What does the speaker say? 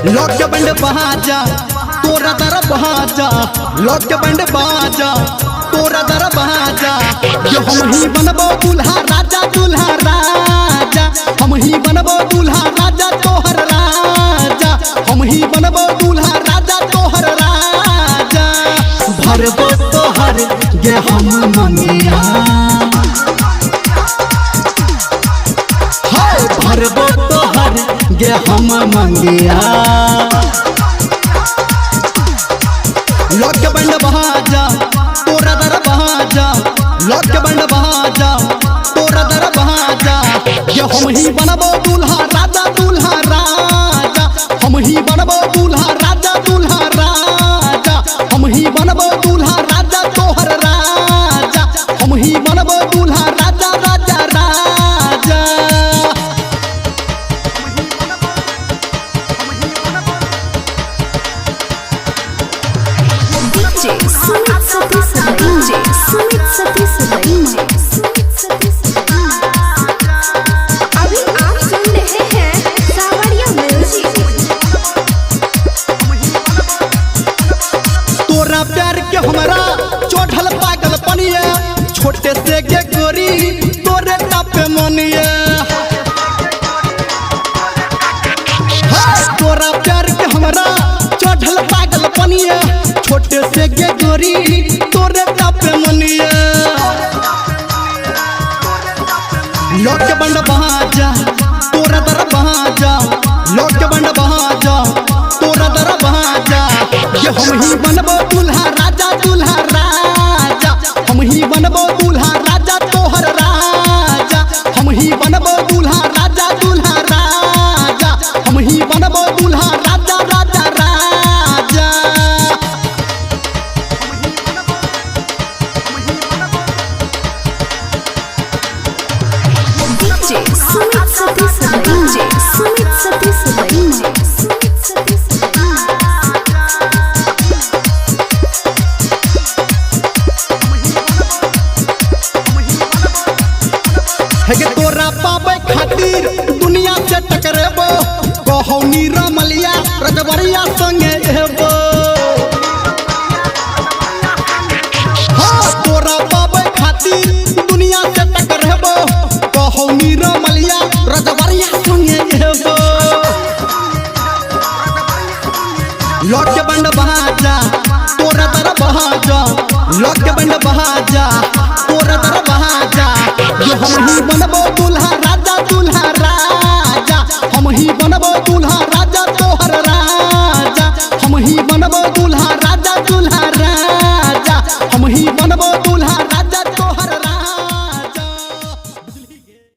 लौट के बंड बाजा तोरा दर बाजा, लौट के बंड बाजा तोरा दर बाजा। यो हम ही बनबो दूल्हा राजा दूल्हा राजा, हम ही बनबो दूल्हा राजा तोहर राजा, हम ही बनबो दूल्हा राजा तोहर राजा। भरबो तोहर गे हम मंगिया, हाय भरबो तोहर गे हम मंगिया। लौट के बंड बाजा तोरा दर बाजा, लौट के बंड बाजा तोरा दर बाजा। ये हम ही बनबो दूल्हा राजा दूल्हा राजा, हम ही बनबो दूल्हा राजा दूल्हा राजा, हम ही बनबो दूल्हा राजा तोहर राजा, हम ही बनबो दूल्हा राजा राजा राजा। DJ Sumit Satish DJ Sumit Satish Sumit Satish। अभी आप सुन रहे हैं सावरिया म्यूजिक। तोरा प्यार के हमरा चढ़ल पागल पनिया, छोटे से गे गोरी तोरे टापे मनिया। तोरा प्यार के हमरा चढ़ल पागल पनिया, छोटे से गे गोरी तोरे टापे मनिया। लौट के बंड बाजा तोरा दर बाजा, लौट के बंड बाजा तोरा दर बाजा। ये हम ही बनबो दूल्हा राजा दूल्हा राजा, हम ही बनबो दूल्हा राजा तोहर राजा, हम ही बनबो दूल्हा राजा दूल्हा राजा, हम ही बनबो दूल्हा राजा राजा राजा। DJ Sumit Satish DJ Sumit Satish DJ Sumit Satish। है के तोरा पावे खातिर दुनिया से टकरेबो, कहौनी रमलिया रजबरिया संगे एबो। हाँ तोरा पावे खातिर दुनिया से टकरेबो, कहौनी रमलिया रजबरिया संगे एबो। लौट के बंड बाजा तोरा दर बाजा, लौट